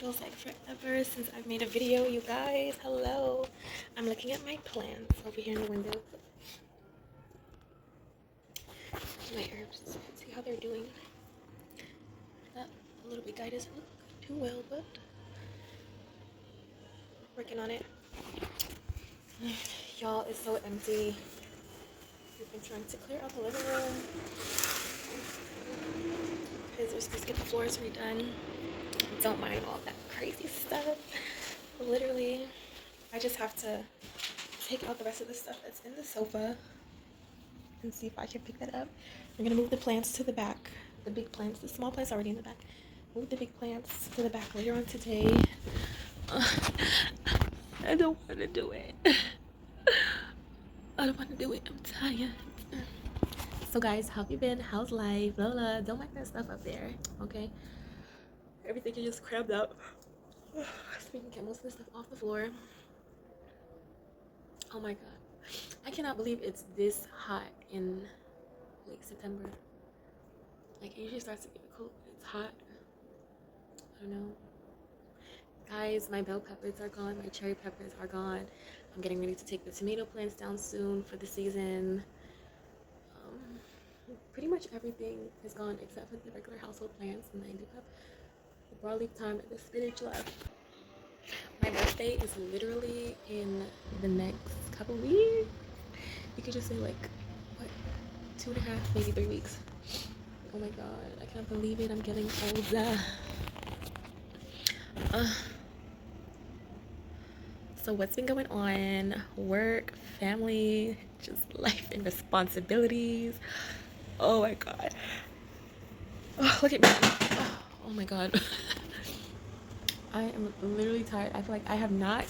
feels like forever since I've made a video, you guys. Hello. I'm looking at my plants over here in the window. My herbs. See how they're doing. That little big guy doesn't look too well, but working on it. Y'all, it's so empty. We've been trying to clear out the living room because we're supposed to get the floors redone. Don't mind all that crazy stuff. Literally, I just have to take out the rest of the stuff that's in the sofa and see if I can pick that up. We're gonna move the plants to the back. The big plants, the small plants already in the back. Move the big plants to the back later on today. I don't want to do it. I don't want to do it. I'm tired. So guys, how have you been? How's life? Lola, don't mind that stuff up there, okay? Everything is just crammed up. So we can get most of the stuff off the floor. Oh my god. I cannot believe it's this hot in like September. Like it usually starts to get cold, but it's hot. I don't know. Guys, my bell peppers are gone. My cherry peppers are gone. I'm getting ready to take the tomato plants down soon for the season. Pretty much everything is gone except for the regular household plants, and I do have the broadleaf thyme and the spinach left. My birthday is literally in the next couple weeks. You could just say like, what, 2.5, maybe 3 weeks. Oh my god, I can't believe it. I'm getting older. So what's been going on? Work, family, just life and responsibilities. Oh my god. Oh, look at me. Oh my god. I am literally tired. I feel like I have not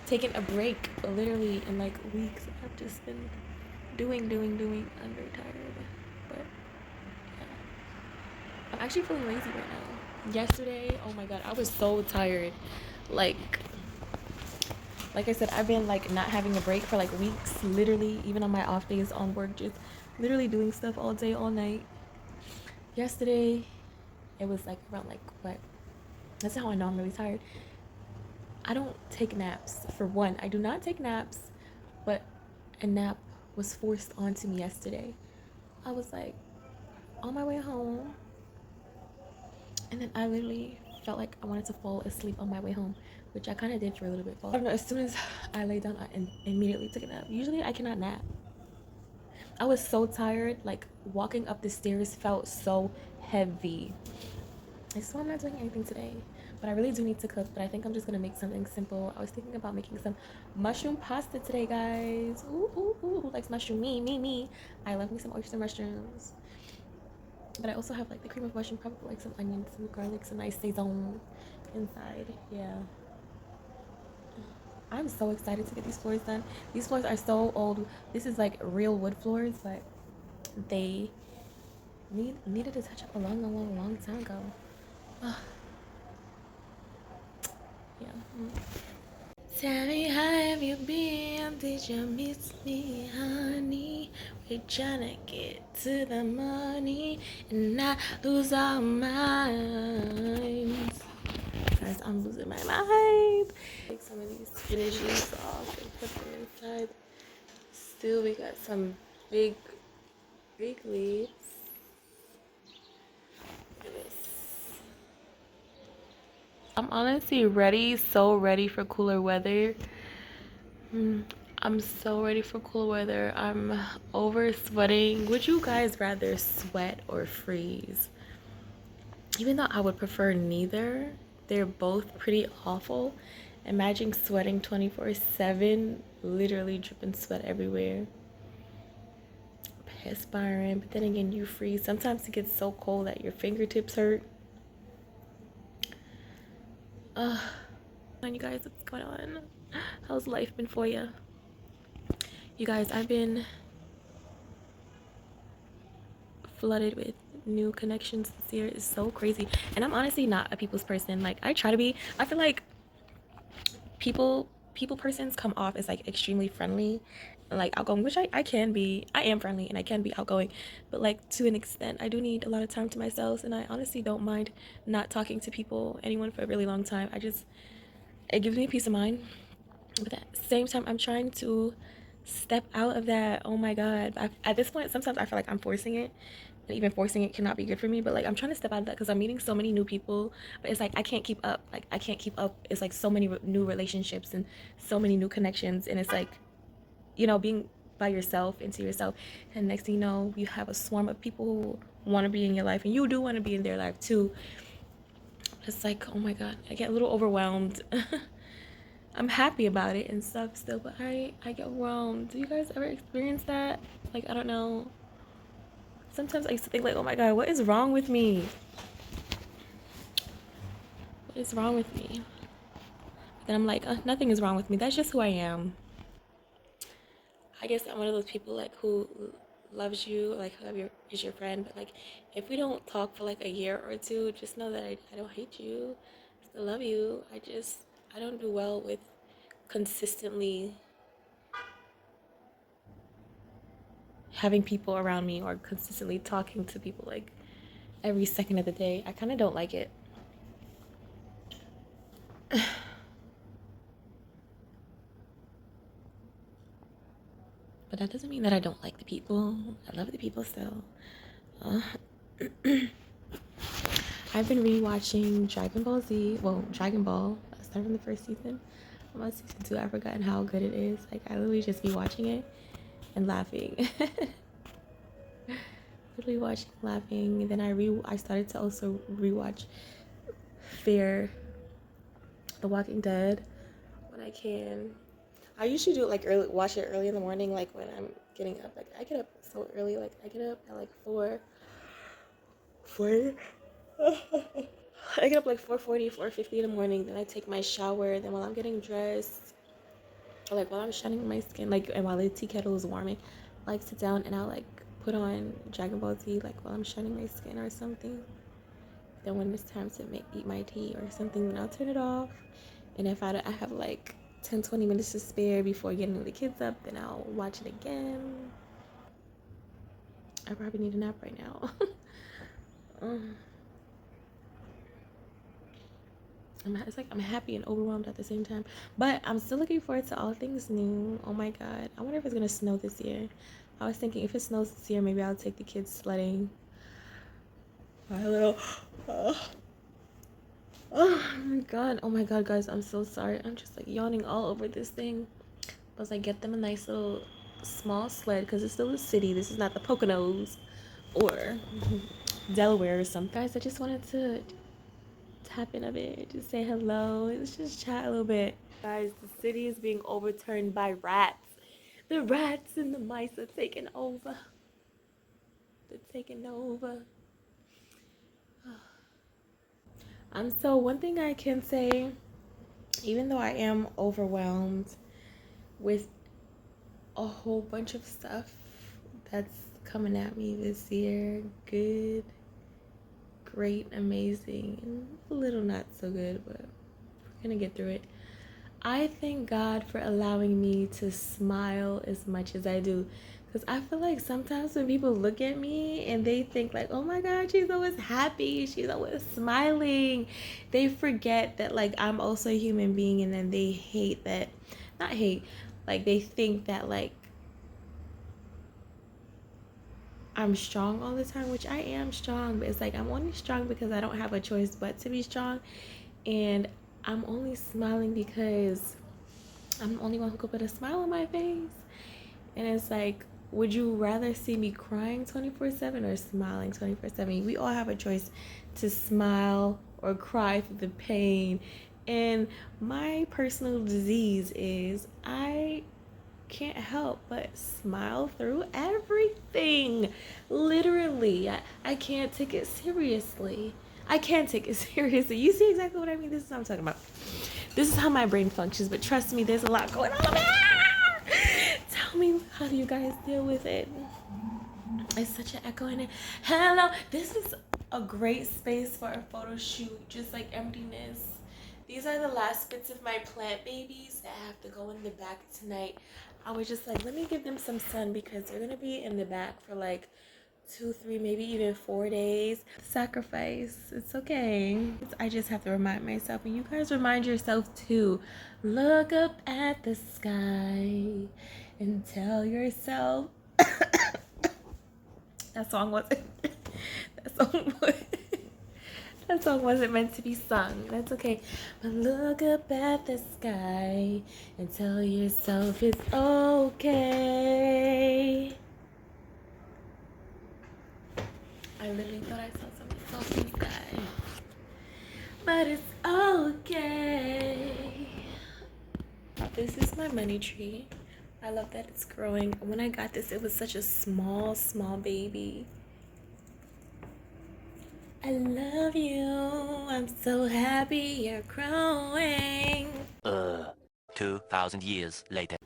taken a break literally in like weeks. I've just been doing. I'm very tired. But yeah. I'm actually feeling lazy right now. Yesterday, oh my god, I was so tired. Like I said, I've been like not having a break for like weeks, literally, even on my off days on work, just literally doing stuff all day, all night. Yesterday, it was like around like what? That's how I know I'm really tired. I don't take naps. For one, I do not take naps, but a nap was forced onto me yesterday. I was like on my way home, and then I literally felt like I wanted to fall asleep on my way home, which I kind of did for a little bit. I don't know, as soon as I lay down, I immediately took a nap. Usually I cannot nap. I was so tired, like walking up the stairs felt so heavy. So I'm not doing anything today, but I really do need to cook. But I think I'm just gonna make something simple. I was thinking about making some mushroom pasta today, guys. Ooh, who likes mushroom? Me. I love me some oyster mushrooms. But I also have like the cream of mushroom, probably like some onions, some garlic, some nice saison inside. Yeah. I'm so excited to get these floors done. These floors are so old. This is like real wood floors, but they needed a touch up a long time ago. Yeah. Tell me, how have you been? Did you miss me, honey? We're trying to get to the money and not lose our minds. Guys, I'm losing my mind. Take some of these spinach leaves off and put them inside. Still, we got some big leaves. I'm honestly ready, so ready for cooler weather. I'm so ready for cool weather. I'm over sweating. Would you guys rather sweat or freeze? Even though I would prefer neither, they're both pretty awful. Imagine sweating 24/7, literally dripping sweat everywhere. Perspiring, but then again, you freeze. Sometimes it gets so cold that your fingertips hurt. You guys, what's going on? How's life been for you? You guys, I've been flooded with new connections this year. It's so crazy, and I'm honestly not a people's person. Like, I try to be. I feel like people people persons come off as like extremely friendly and like outgoing, which I can be. I am friendly and I can be outgoing, but like to an extent I do need a lot of time to myself, and I honestly don't mind not talking to people, anyone, for a really long time. It gives me peace of mind, but at the same time I'm trying to step out of that. Oh my god, at this point sometimes I feel like I'm forcing it, and even forcing it cannot be good for me, but like I'm trying to step out of that because I'm meeting so many new people, but it's like I can't keep up. Like I can't keep up. It's like so many new relationships and so many new connections, and it's like, being by yourself into yourself, and next thing you know you have a swarm of people who want to be in your life, and you do want to be in their life too. It's like, oh my god, I get a little overwhelmed. I'm happy about it and stuff still, but I get overwhelmed. Do you guys ever experience that? Like, I don't know, sometimes I used to think like, oh my god, what is wrong with me? What is wrong with me? Then I'm like, nothing is wrong with me, that's just who I am. I guess I'm one of those people like who loves you, like is your friend, but like if we don't talk for like a year or two, just know that I don't hate you. I still love you. I don't do well with consistently having people around me or consistently talking to people like every second of the day. I kind of don't like it. But that doesn't mean that I don't like the people. I love the people still. Uh, I've been rewatching Dragon Ball Z. Well, Dragon Ball. I started from the first season. I'm on season 2. I've forgotten how good it is. Like, I literally just be watching it and laughing. Literally watching, laughing. And then I started to also rewatch Fear, The Walking Dead, when I can. I usually do it like early, watch it early in the morning, like when I'm getting up. Like I get up so early, like I get up at like 4. I get up like 4:40, 4:50 in the morning. Then I take my shower. Then while I'm getting dressed, or like while I'm shining my skin, like, and while the tea kettle is warming, I like sit down and I'll like put on Dragon Ball Z, like while I'm shining my skin or something. Then when it's time to eat my tea or something, then I'll turn it off. And if I have like 10-20 minutes to spare before getting the kids up, then I'll watch it again. I probably need a nap right now. It's like I'm happy and overwhelmed at the same time, but I'm still looking forward to all things new. Oh my god, I wonder if it's gonna snow this year. I was thinking if it snows this year, maybe I'll take the kids sledding. My little oh my god, guys, I'm so sorry. I'm just like yawning all over this thing. I was like, get them a nice little small sled because it's still a city. This is not the Poconos or Delaware or something. Guys, I just wanted to tap in a bit, just say hello. Let's just chat a little bit. Guys, the city is being overturned by rats. The rats and the mice are taking over. They're taking over. So one thing I can say, even though I am overwhelmed with a whole bunch of stuff that's coming at me this year, good, great, amazing, and a little not so good, but we're gonna get through it. I thank God for allowing me to smile as much as I do, because I feel like sometimes when people look at me and they think like, oh my god, she's always happy, she's always smiling, they forget that like I'm also a human being, and then they hate that, not hate, like they think that like I'm strong all the time, which I am strong, but it's like I'm only strong because I don't have a choice but to be strong, and I'm only smiling because I'm the only one who could put a smile on my face. And it's like, would you rather see me crying 24/7 or smiling 24/7? We all have a choice to smile or cry through the pain. And my personal disease is I can't help but smile through everything. Literally, I can't take it seriously. I can't take it seriously. You see exactly what I mean? This is what I'm talking about. This is how my brain functions, but trust me, there's a lot going on. Tell me, how do you guys deal with it? It's such an echo in it. Hello, this is a great space for a photo shoot, just like emptiness. These are the last bits of my plant babies that have to go in the back tonight. I was just like, let me give them some sun because they're gonna be in the back for like 2, 3, maybe even 4 days. Sacrifice. It's okay. I just have to remind myself, and you guys remind yourself too. Look up at the sky and tell yourself. That song wasn't. That song wasn't meant to be sung. That's okay. But look up at the sky and tell yourself it's okay. I literally thought I saw something soft in the sky. But it's okay. This is my money tree. I love that it's growing. When I got this, it was such a small baby. I love you. I'm so happy you're growing. 2,000 years later.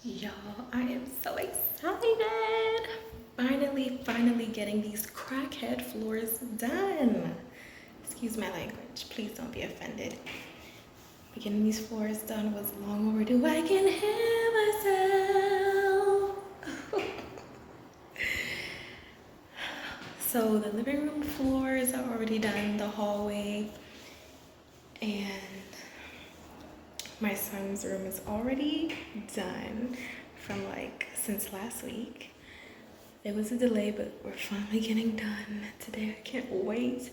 Y'all, I am so excited. Finally getting these crackhead floors done. Excuse my language, please don't be offended. But getting these floors done was long overdue. I can hear myself. So the living room floors are already done, the hallway, and my son's room is already done from since last week. There was a delay, but we're finally getting done today. I can't wait.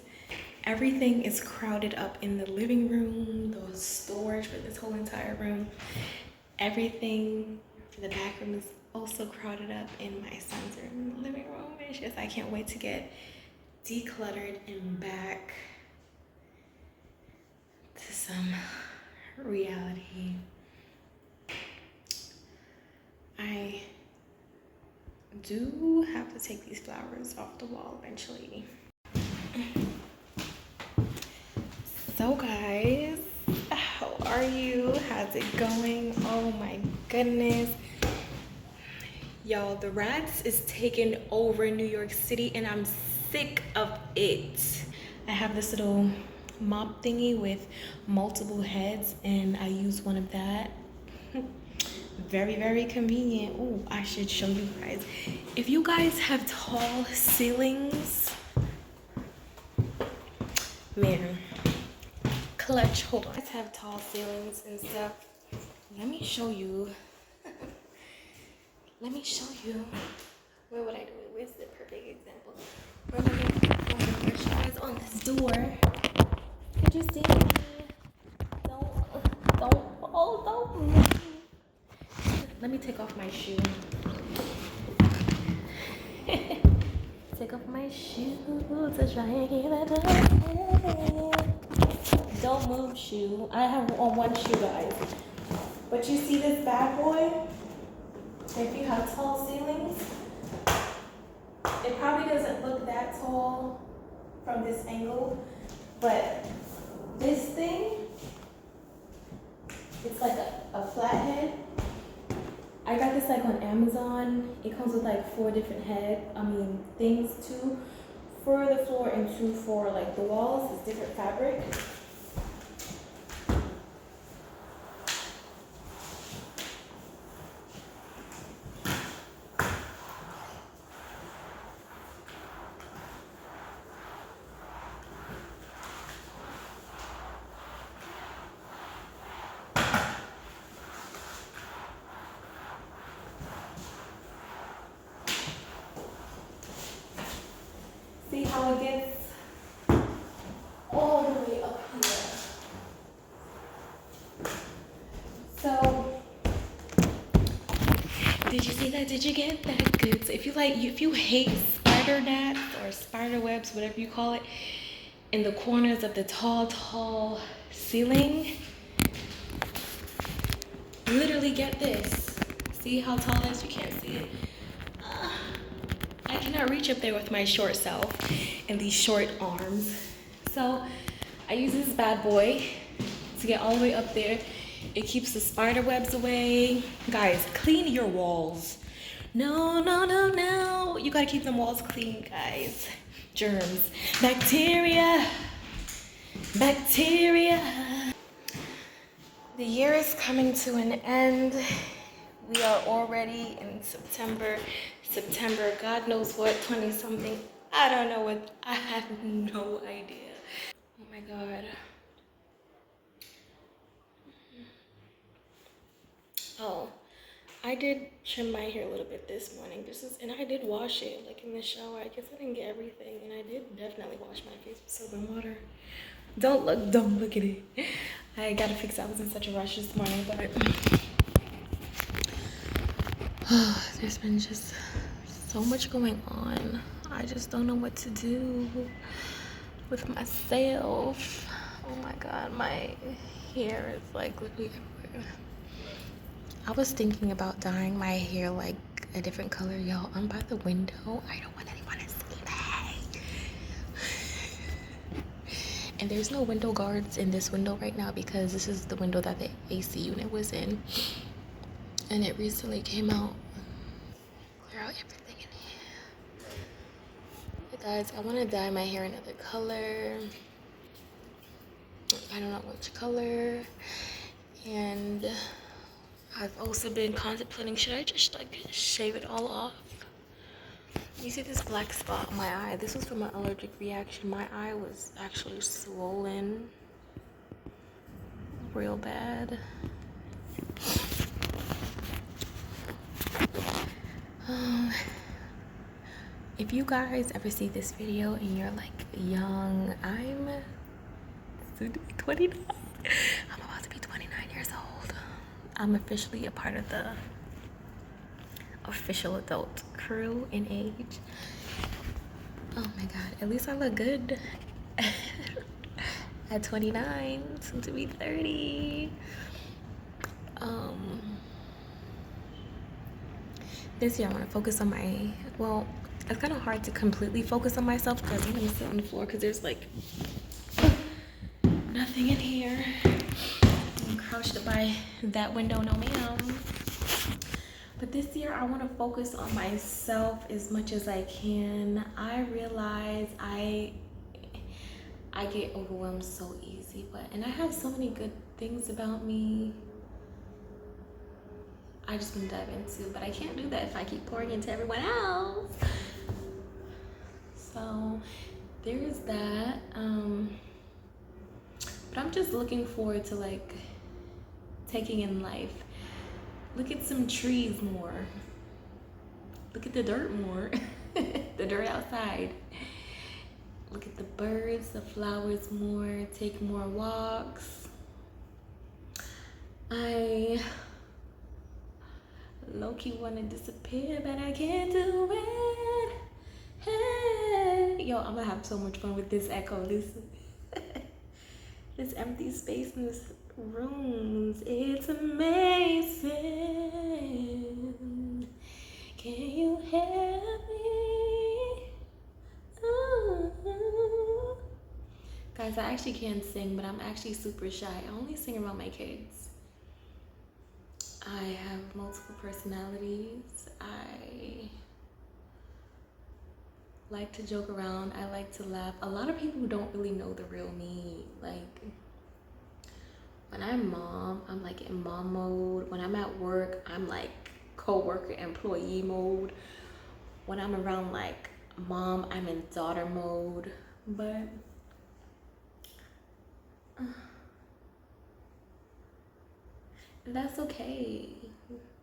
Everything is crowded up in the living room, the storage for this whole entire room. Everything for the back room is also crowded up in my son's room, the living room. It's just, I can't wait to get decluttered and back to some reality. I do have to take these flowers off the wall eventually. So guys, how are you? How's it going? Oh my goodness. Y'all, the rats is taking over New York City and I'm sick of it. I have this little mop thingy with multiple heads and I use one of that. Very convenient. Oh, I should show you guys. If you guys have tall ceilings, man, clutch. Hold on. I have tall ceilings and stuff. Let me show you. Let me show you. Where would I do it? Where's the perfect example? Where am I going to push you guys on this door? Could you see me? Don't move. Let me take off my shoe. Take off my shoe to try and get it up. Don't move, shoe. I have on one shoe, guys. But you see this bad boy? If you have tall ceilings, it probably doesn't look that tall from this angle, but this thing, it's like a flathead. I got this on Amazon. It comes with 4 different things, 2 for the floor and 2 for the walls. It's different fabric. See how it gets all the way up here. So, did you see that? Did you get that good? So if you hate spider gnats or spider webs, whatever you call it, in the corners of the tall ceiling, literally get this. See how tall it is? You can't see it. I cannot reach up there with my short self and these short arms. So I use this bad boy to get all the way up there. It keeps the spider webs away. Guys, clean your walls. No, no, no, no. You gotta keep them walls clean, guys. Germs, bacteria, bacteria. The year is coming to an end. We are already in September. God knows what, 20 something. I don't know what, I have no idea. Oh my God. Oh, I did trim my hair a little bit this morning. And I did wash it, like in the shower. I guess I didn't get everything, and I did definitely wash my face with soap and water. Don't look at it. I gotta fix it. I was in such a rush this morning, but there's been just so much going on. I just don't know what to do with myself. Oh my God, my hair is like literally everywhere. I was thinking about dyeing my hair like a different color, y'all. I'm by the window. I don't want anyone to see me. And there's no window guards in this window right now because this is the window that the AC unit was in. And it recently came out. Clear out everything in here. Hey guys, I want to dye my hair another color. I don't know which color. And I've also been contemplating, should I just like shave it all off? You see this black spot on my eye? This was from an allergic reaction. My eye was actually swollen real bad. If you guys ever see this video and you're like young, I'm soon to be 29. I'm about to be 29 years old. I'm officially a part of the official adult crew in age. Oh my God, at least I look good at 29, soon to be 30. This year I want to focus on my, well, it's kind of hard to completely focus on myself because I'm gonna sit on the floor because there's like nothing in here. I'm crouched by that window, no ma'am. But this year I want to focus on myself as much as I can. I realize I get overwhelmed so easy, and I have so many good things about me I just want to dive into, but I can't do that if I keep pouring into everyone else. So there's that. But I'm just looking forward to like taking in life. Look at some trees more. Look at the dirt more. The dirt outside. Look at the birds, the flowers more. Take more walks. I low-key want to disappear, but I can't do it. Hey. Yo, I'm gonna have so much fun with this echo. This empty space in this rooms. It's amazing. Can you hear me? Ooh. Guys, I actually can sing, but I'm actually super shy. I only sing around my kids. I have multiple personalities. I like to joke around. I like to laugh. A lot of people don't really know the real me. Like, when I'm mom, I'm like in mom mode. When I'm at work, I'm like co-worker, employee mode. When I'm around like mom, I'm in daughter mode. But that's okay.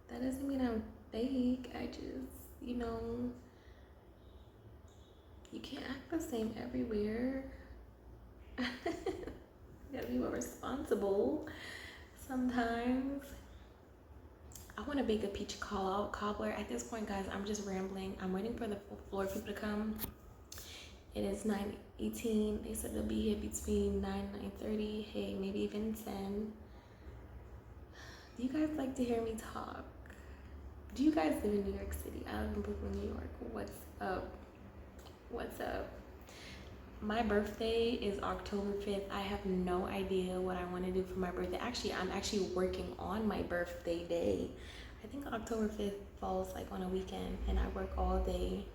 That doesn't mean I'm fake. I just, you know, you can't act the same everywhere. You gotta be more responsible sometimes. I want to bake a peach cobbler. At this point, guys, I'm just rambling. I'm waiting for the floor people to come. It is 9:18. They said they'll be here between 9 and 9:30. Hey, maybe even 10. Do you guys like to hear me talk? Do you guys live in New York City? I live in Brooklyn, New York. What's up? What's up? My birthday is October 5th. I have no idea what I want to do for my birthday. Actually, I'm actually working on my birthday day. I think October 5th falls like on a weekend and I work all day.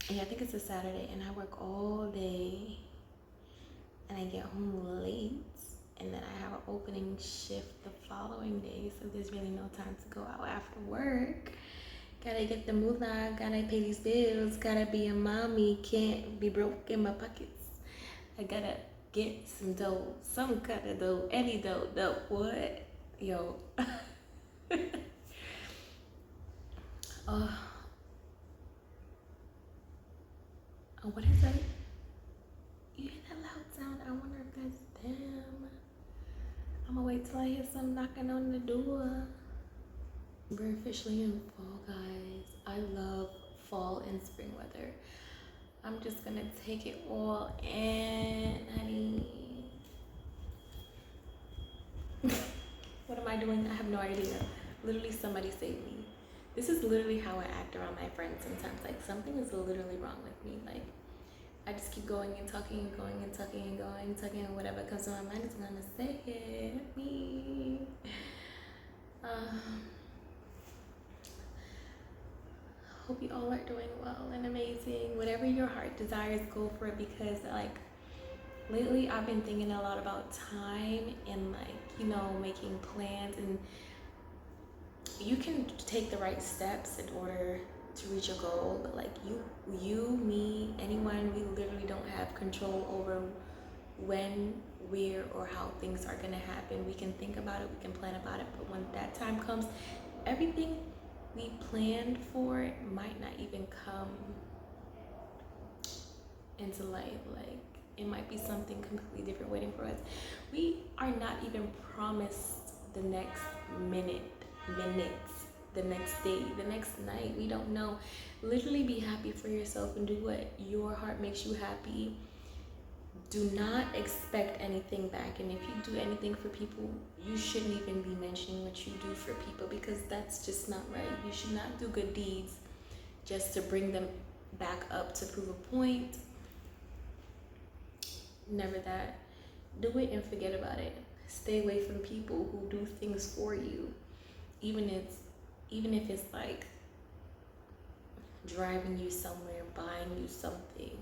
Yeah, I think it's a Saturday and I work all day and I get home late and then I have an opening shift the following day, so there's really no time to go out after work. Gotta get the moolah, gotta pay these bills, gotta be a mommy, can't be broke in my pockets. I gotta get some dough, some kind of dough, any dough, what? Yo. Oh, what is that? You hear that loud sound? I wonder if that's them. I'm gonna wait till I hear some knocking on the door. We're officially in fall, guys. I love fall and spring weather. I'm just gonna take it all in, honey. What am I doing? I have no idea. Literally, somebody save me. This is literally how I act around my friends sometimes. Like, something is literally wrong with me. Like, I just keep going and talking and going and talking and going and talking and whatever comes to my mind is gonna say it. Me. Hope you all are doing well and amazing. Whatever your heart desires, go for it, because like lately I've been thinking a lot about time and like, you know, making plans, and you can take the right steps in order to reach a goal, but like you, me, anyone, we literally don't have control over when, where, or how things are gonna happen. We can think about it, we can plan about it, but when that time comes, everything we planned for might not even come into life. Like, it might be something completely different waiting for us. We are not even promised the next minutes, the next day, the next night. We don't know. Literally be happy for yourself and do what your heart makes you happy. Do not expect anything back, and if you do anything for people, you shouldn't even be mentioning what you do for people, because that's just not right. You should not do good deeds just to bring them back up to prove a point. Never that. Do it and forget about it. Stay away from people who do things for you, even if it's like driving you somewhere, buying you something,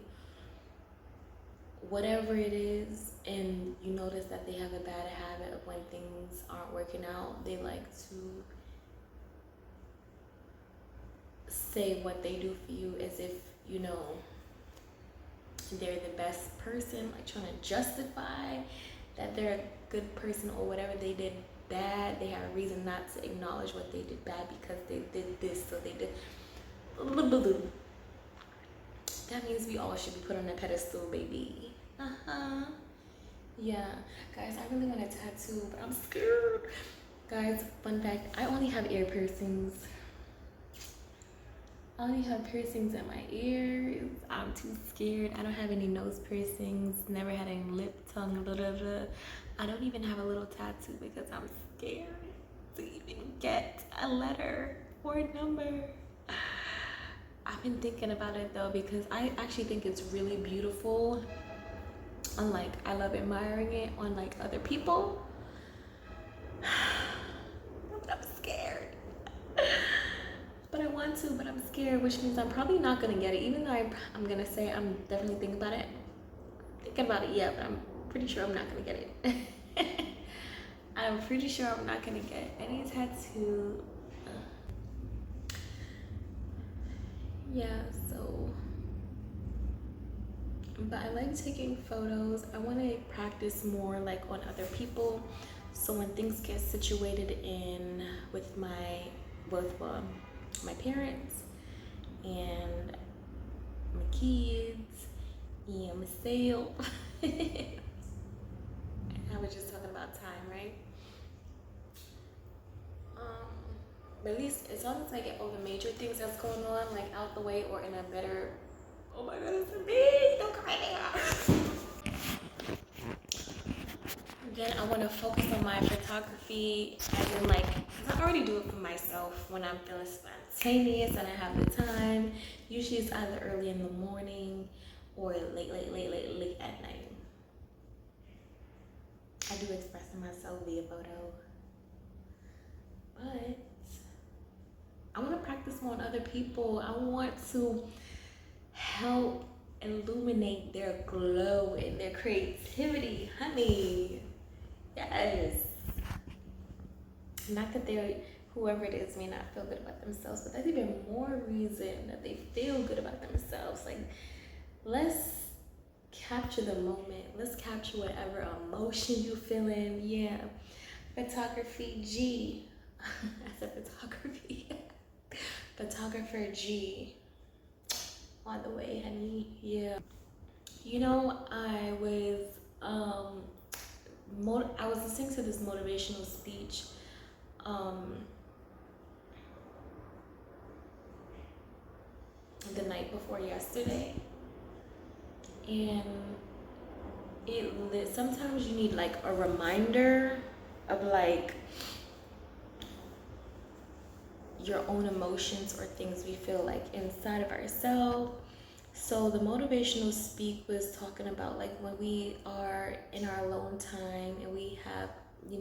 whatever it is, and you notice that they have a bad habit of when things aren't working out, they like to say what they do for you as if, you know, they're the best person, like trying to justify that they're a good person, or whatever they did bad, they have a reason not to acknowledge what they did bad because they did this, so they did. That means we all should be put on a pedestal, baby. Yeah, guys, I really want a tattoo, but I'm scared. Guys, fun fact, I only have ear piercings. I only have piercings in my ears. I'm too scared. I don't have any nose piercings, never had any lip, tongue, blah, blah, blah. I don't even have a little tattoo because I'm scared to even get a letter or a number. I've been thinking about it though, because I actually think it's really beautiful. Unlike, I love admiring it on like other people. But I'm scared. But I want to, but I'm scared, which means I'm probably not gonna get it. Even though I'm gonna say I'm definitely thinking about it. Thinking about it, yeah, but I'm pretty sure I'm not gonna get it. I'm pretty sure I'm not gonna get any tattoo. Yeah, so, but I like taking photos. I want to practice more like on other people, so when things get situated in with my parents and my kids and myself. I was just talking about time, right? But at least as long as I get all the major things that's going on like out the way, or in a better, oh my god, it's a bee, don't cry there. Then I want to focus on my photography, as in like, 'cause I already do it for myself when I'm feeling spontaneous and I have the time. Usually it's either early in the morning or late at night. I do expressing myself via photo, but I want to practice more on other people. I want to help illuminate their glow and their creativity, honey. Yes. Not that they're, whoever it is may not feel good about themselves, but that's even more reason that they feel good about themselves. Like, let's capture the moment. Let's capture whatever emotion you feeling. Yeah. Photography G. I said photography. Photographer G. On the way, honey. Yeah. You know, I was listening to this motivational speech the night before yesterday, and sometimes you need like a reminder of like your own emotions or things we feel like inside of ourselves. So the motivational speak was talking about like when we are in our alone time and we have, we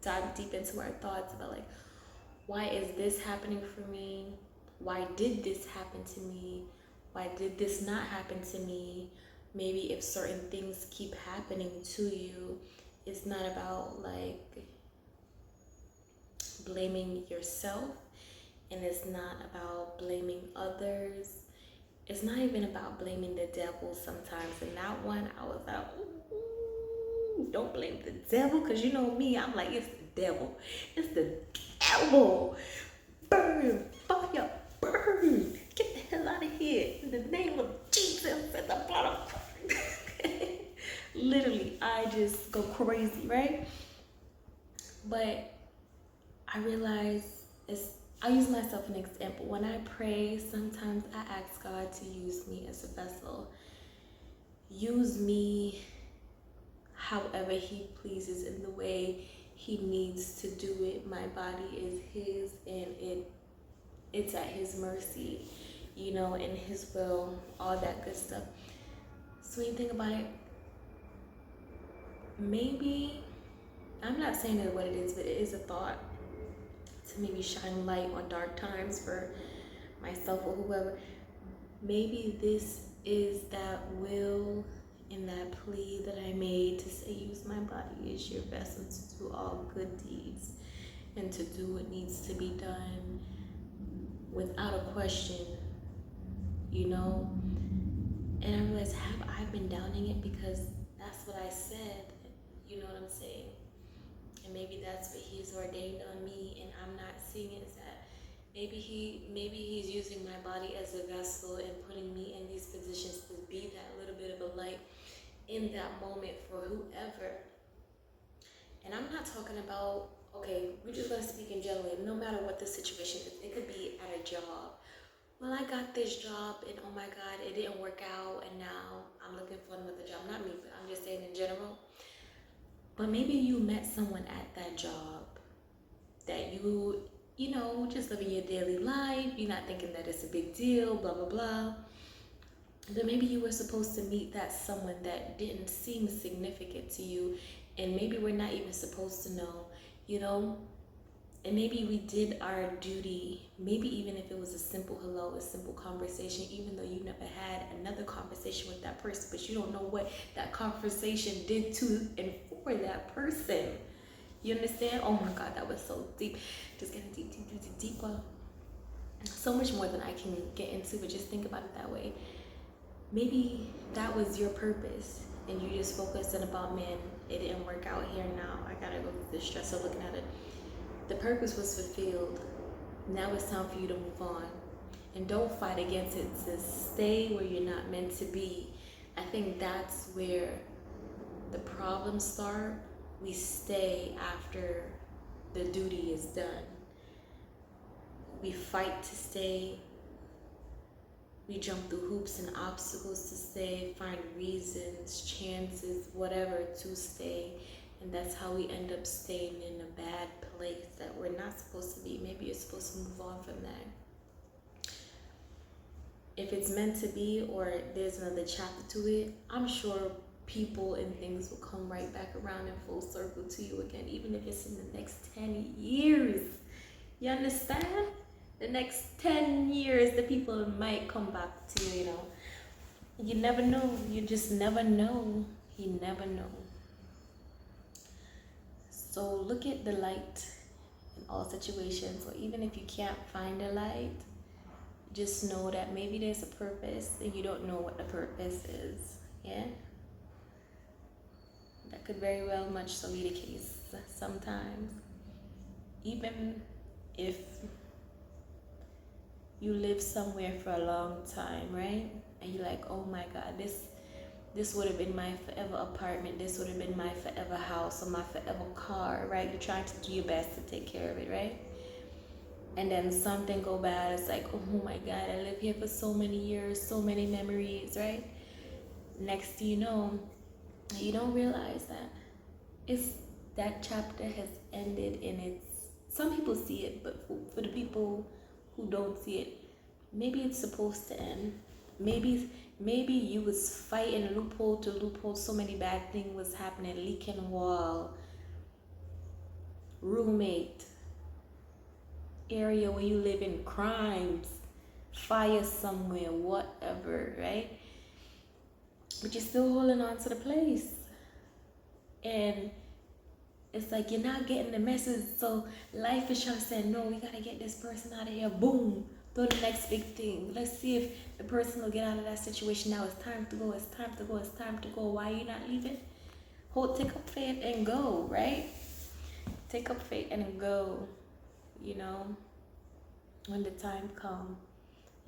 dive deep into our thoughts about like, why is this happening for me? Why did this happen to me? Why did this not happen to me? Maybe if certain things keep happening to you, it's not about like blaming yourself, and it's not about blaming others. It's not even about blaming the devil sometimes. And that one, I was like, ooh, don't blame the devil, because you know me, I'm like, it's the devil. It's the devil. Burn, fire, burn. Get the hell out of here. In the name of Jesus and the blood of Christ. Literally, I just go crazy, right? But I realize I'll use myself an example. When I pray, sometimes I ask God to use me as a vessel. Use me however He pleases in the way He needs to do it. My body is His, and it's at His mercy, and His will, all that good stuff. So when you think about it, maybe, I'm not saying that what it is, but it is a thought to maybe shine light on dark times for myself or whoever. Maybe this is that will and that plea that I made to say, use my body as your vessel to do all good deeds and to do what needs to be done without a question, And I realized, have I been doubting it because that's what I said, you know what I'm saying? And maybe that's what He's ordained on me, and I'm not seeing it as that. Maybe He's using my body as a vessel and putting me in these positions to be that little bit of a light in that moment for whoever. And I'm not talking about, okay, we're just gonna speak in general, no matter what the situation is. It could be at a job. Well, I got this job and oh my God, it didn't work out, and now I'm looking for another job. Not me, but I'm just saying in general. But maybe you met someone at that job that you just living your daily life. You're not thinking that it's a big deal, blah, blah, blah. But maybe you were supposed to meet that someone that didn't seem significant to you. And maybe we're not even supposed to know, And maybe we did our duty, maybe even if it was a simple hello, a simple conversation, even though you never had another conversation with that person, but you don't know what that conversation did to and for that person. You understand? Oh my God, that was so deep. Just getting deeper. So much more than I can get into, but just think about it that way. Maybe that was your purpose, and you just focused on about, man, it didn't work out here now. I gotta go through the stress of looking at it. The purpose was fulfilled. Now it's time for you to move on. And don't fight against it to stay where you're not meant to be. I think that's where the problems start. We stay after the duty is done. We fight to stay. We jump through hoops and obstacles to stay, find reasons, chances, whatever to stay. And that's how we end up staying in a bad place that we're not supposed to be. Maybe you're supposed to move on from that. If it's meant to be, or there's another chapter to it, I'm sure people and things will come right back around in full circle to you again, even if it's in the next 10 years. You understand? The next 10 years, the people might come back to you, you know. You never know. You just never know. You never know. So look at the light in all situations. Or even if you can't find a light, just know that maybe there's a purpose and you don't know what the purpose is. Yeah? That could very well much so be the case sometimes. Even if you live somewhere for a long time, right? And you're like, oh my God, this would have been my forever apartment, this would have been my forever house or my forever car, right? You're trying to do your best to take care of it, right? And then something go bad, it's like, oh my God, I lived here for so many years, so many memories, right? Next thing you know, you don't realize that chapter has ended in its, some people see it, but for the people who don't see it, maybe it's supposed to end. Maybe you was fighting loophole to loophole, so many bad things was happening, leaking wall, roommate, area where you live in, crimes, fire somewhere, whatever, right? But you're still holding on to the place. And it's like you're not getting the message. So life is trying to say, no, we gotta get this person out of here. Boom. Do the next big thing. Let's see if the person will get out of that situation now. It's time to go. It's time to go. It's time to go. Why are you not leaving? Take up faith and go, right? Take up faith and go, you know, when the time comes.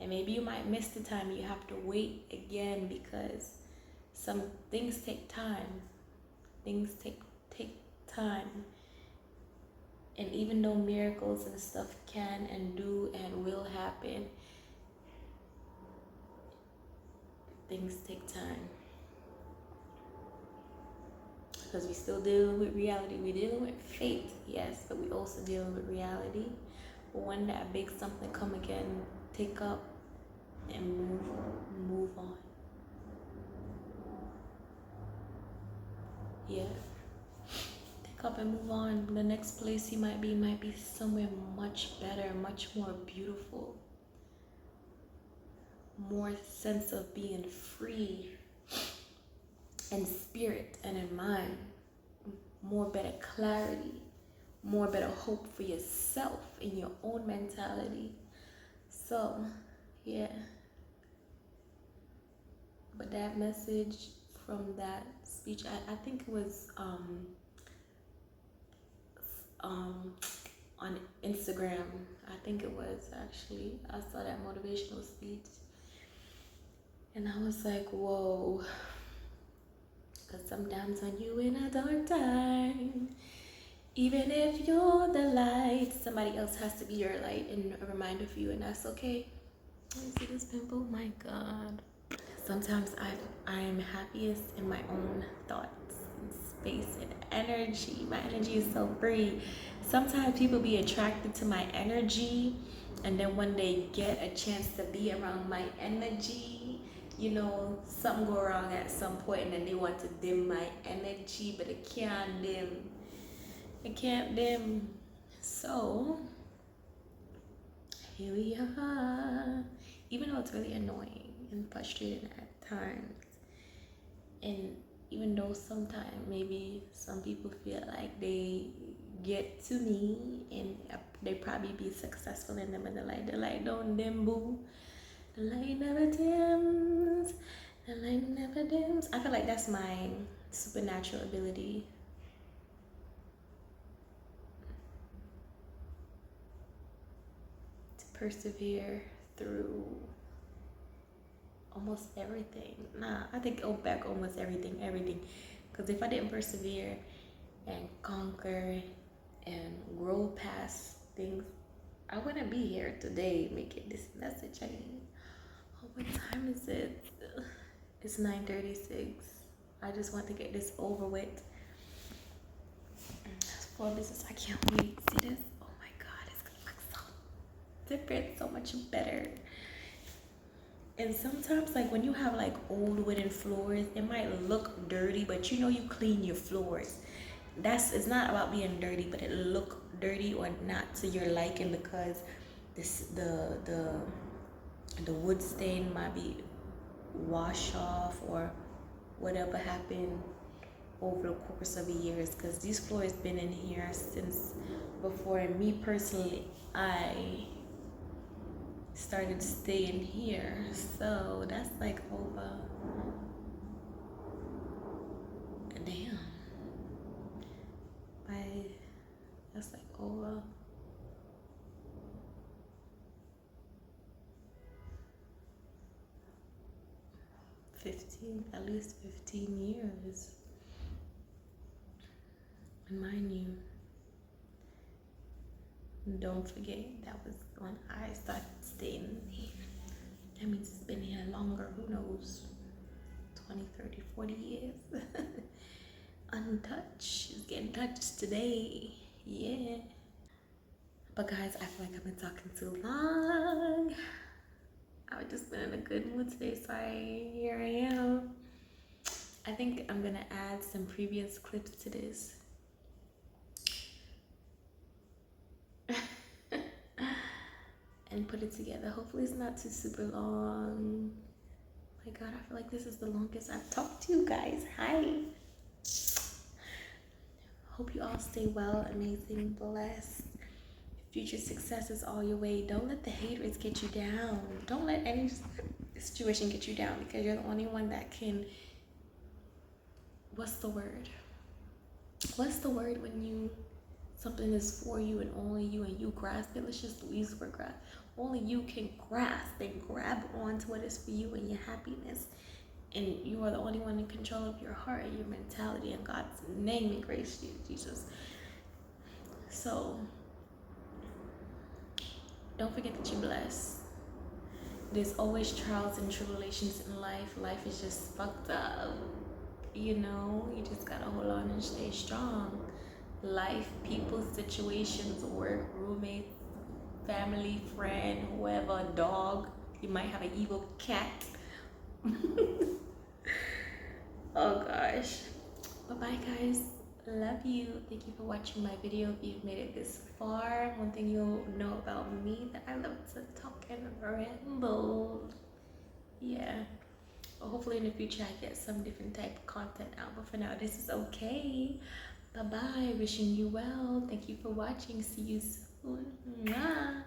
And maybe you might miss the time. You have to wait again because some things take time. Things take time. And even though miracles and stuff can and do and will happen, things take time. Because we're still dealing with reality. We're dealing with faith, yes, but we're also dealing with reality. But when that big something come again, take up and move on. Yeah. Up and move on. The next place you might be somewhere much better, much more beautiful, more sense of being free in spirit and in mind, more better clarity, more better hope for yourself in your own mentality. So yeah, but that message from that speech, I think it was on Instagram. I think it was actually. I saw that motivational speech and I was like, whoa. Because sometimes when you in a dark time, even if you're the light, somebody else has to be your light and a reminder for you, and that's okay. Let me see this pimple. My God. Sometimes I am happiest in my own thoughts and space and energy. My energy is so free. Sometimes people be attracted to my energy, and then when they get a chance to be around my energy, you know, something go wrong at some point, and then they want to dim my energy, but it can't dim. It can't dim. So here we are. Even though it's really annoying and frustrating at times, and even though sometimes maybe some people feel like they get to me and they probably be successful in them, and the light don't dim, boo. The light never dims. The light never dims. I feel like that's my supernatural ability. To persevere through almost everything. I think back almost everything. Because if I didn't persevere and conquer and grow past things, I wouldn't be here today making this message. I mean, Oh, what time is it? It's 9:36. I just want to get this over with. For business, I can't wait. See this? Oh my god, it's gonna look so different, so much better. And sometimes, like when you have like old wooden floors, it might look dirty, but you know you clean your floors. It's not about being dirty, but it look dirty or not to your liking because the wood stain might be wash off or whatever happened over the course of the years, because these floors been in here since before me personally I started staying here, so that's like over damn that's like over 15, at least 15 years. And mind you, don't forget that was when I started staying here. That means it's been here longer, who knows, 20, 30, 40 years. Untouched, it's getting touched today, yeah. But guys, I feel like I've been talking too long. I've just been in a good mood today, so here I am. I think I'm gonna add some previous clips to this. And put it together. Hopefully it's not too super long. Oh my god, I feel like this is the longest I've talked to you guys. Hi. Hope you all stay well, amazing, blessed. Future success is all your way. Don't let the haters get you down. Don't let any situation get you down, because you're the only one that can, what's the word? What's the word when you, something is for you and only you, and you grasp it? Let's just use the word grasp. Only you can grasp and grab onto what is for you and your happiness. And you are the only one in control of your heart and your mentality. In God's name and grace, Jesus. So don't forget that you're blessed. There's always trials and tribulations in life. Life is just fucked up. You know, you just gotta hold on and stay strong. Life, people, situations, work, roommates, family, friend, whoever, dog. You might have an evil cat. Oh gosh. Bye-bye guys. Love you. Thank you for watching my video. If you've made it this far, one thing you'll know about me, that I love to talk and ramble. Yeah. Well, hopefully in the future I get some different type of content out, but for now this is okay. Bye-bye. Wishing you well. Thank you for watching. See you soon. Mwah.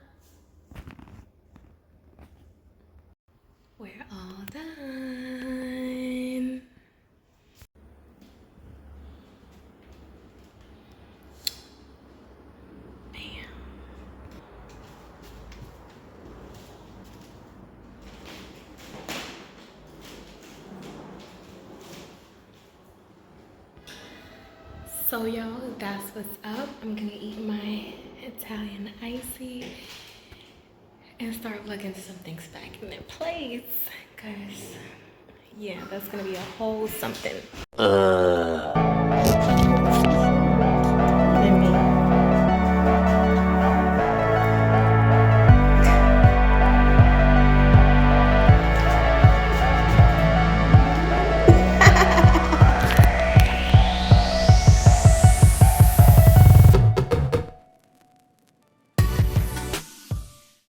We're all done. Bam. So y'all, that's what's up. I'm gonna eat my Italian icy and start plugging some things back in their place, cause yeah, that's gonna be a whole something.